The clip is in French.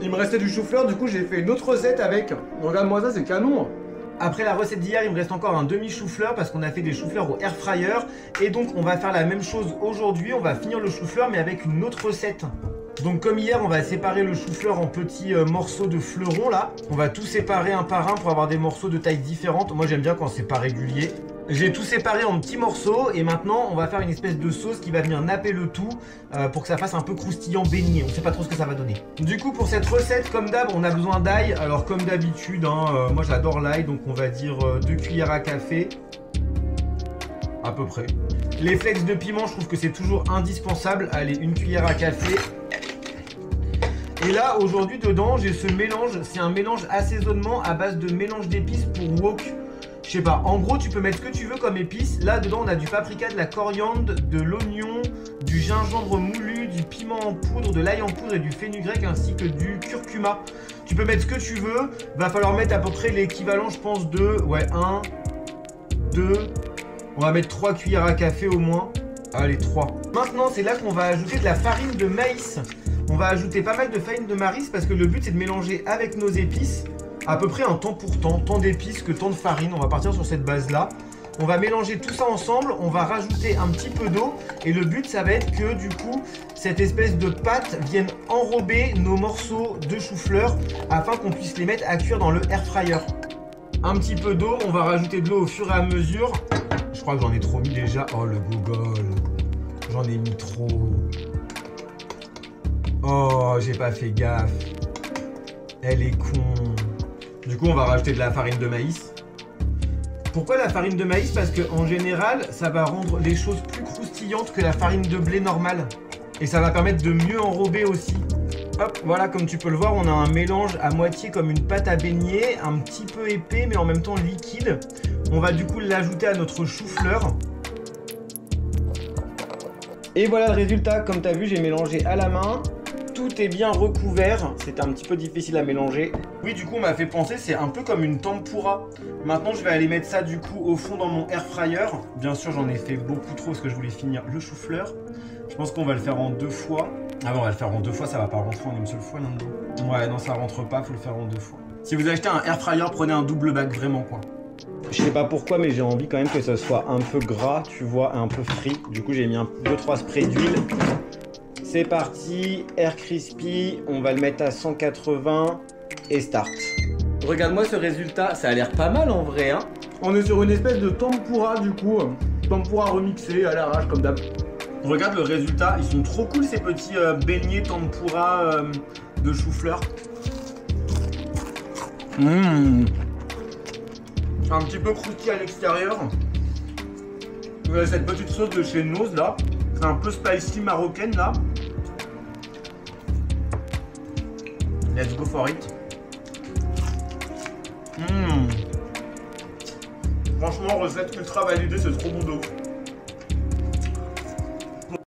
Il me restait du chou-fleur, du coup j'ai fait une autre recette avec. Regarde-moi ça, c'est canon. Après la recette d'hier, il me reste encore un demi chou-fleur parce qu'on a fait des chou-fleurs au air fryer. Et donc on va faire la même chose aujourd'hui, on va finir le chou-fleur mais avec une autre recette. Donc comme hier, on va séparer le chou-fleur en petits morceaux de fleurons là. On va tout séparer un par un pour avoir des morceaux de tailles différentes. Moi j'aime bien quand c'est pas régulier. J'ai tout séparé en petits morceaux et maintenant on va faire une espèce de sauce qui va venir napper le tout pour que ça fasse un peu croustillant beignet. On sait pas trop ce que ça va donner. Du coup pour cette recette, comme d'hab, on a besoin d'ail. Alors comme d'habitude, moi j'adore l'ail, donc on va dire 2 cuillères à café. À peu près. Les flakes de piment, je trouve que c'est toujours indispensable. Allez, 1 cuillère à café. Et là, aujourd'hui, dedans, j'ai ce mélange. C'est un mélange assaisonnement à base de mélange d'épices pour wok. Je sais pas, en gros, tu peux mettre ce que tu veux comme épices. Là, dedans, on a du paprika, de la coriandre, de l'oignon, du gingembre moulu, du piment en poudre, de l'ail en poudre et du fenugrec ainsi que du curcuma. Tu peux mettre ce que tu veux. Va falloir mettre à peu près l'équivalent, je pense, de 1, 2... On va mettre 3 cuillères à café au moins. Allez, 3. Maintenant, c'est là qu'on va ajouter de la farine de maïs. On va ajouter pas mal de farine de maïs parce que le but, c'est de mélanger avec nos épices à peu près un temps pour temps. Tant d'épices que tant de farine. On va partir sur cette base-là. On va mélanger tout ça ensemble. On va rajouter un petit peu d'eau. Et le but, ça va être que, du coup, cette espèce de pâte vienne enrober nos morceaux de chou-fleur afin qu'on puisse les mettre à cuire dans le air fryer. Un petit peu d'eau. On va rajouter de l'eau au fur et à mesure. Je crois que j'en ai trop mis déjà. Oh le Google. J'en ai mis trop. Oh, j'ai pas fait gaffe. Elle est con. Du coup, on va rajouter de la farine de maïs. Pourquoi la farine de maïs? Parce qu'en général, ça va rendre les choses plus croustillantes que la farine de blé normale. Et ça va permettre de mieux enrober aussi. Hop, voilà, comme tu peux le voir, on a un mélange à moitié comme une pâte à beignet, un petit peu épais mais en même temps liquide. On va du coup l'ajouter à notre chou-fleur. Et voilà le résultat, comme tu as vu, j'ai mélangé à la main. Tout est bien recouvert, c'était un petit peu difficile à mélanger. Oui, du coup, on m'a fait penser, c'est un peu comme une tempura. Maintenant, je vais aller mettre ça du coup au fond dans mon air fryer. Bien sûr, j'en ai fait beaucoup trop parce que je voulais finir le chou-fleur. Je pense qu'on va le faire en 2 fois. Ah bon, on va le faire en 2 fois, ça va pas rentrer en une seule fois là-dedans. Ouais, non, ça rentre pas, faut le faire en 2 fois. Si vous achetez un air fryer, prenez un double bac, vraiment quoi. Je sais pas pourquoi, mais j'ai envie quand même que ça soit un peu gras, tu vois, un peu frit. Du coup, j'ai mis 2-3 sprays d'huile. C'est parti, air crispy, on va le mettre à 180 et start. Regarde-moi ce résultat, ça a l'air pas mal en vrai, hein. On est sur une espèce de tempura du coup, tempura remixé à l'arrache comme d'hab. Regarde le résultat, ils sont trop cool ces petits beignets tempura de chou-fleur. Un petit peu croustillant à l'extérieur. Vous avez cette petite sauce de chez Noz là, un peu spicy marocaine là. Let's go for it. Franchement, recette ultra validée, c'est trop bon de ouf.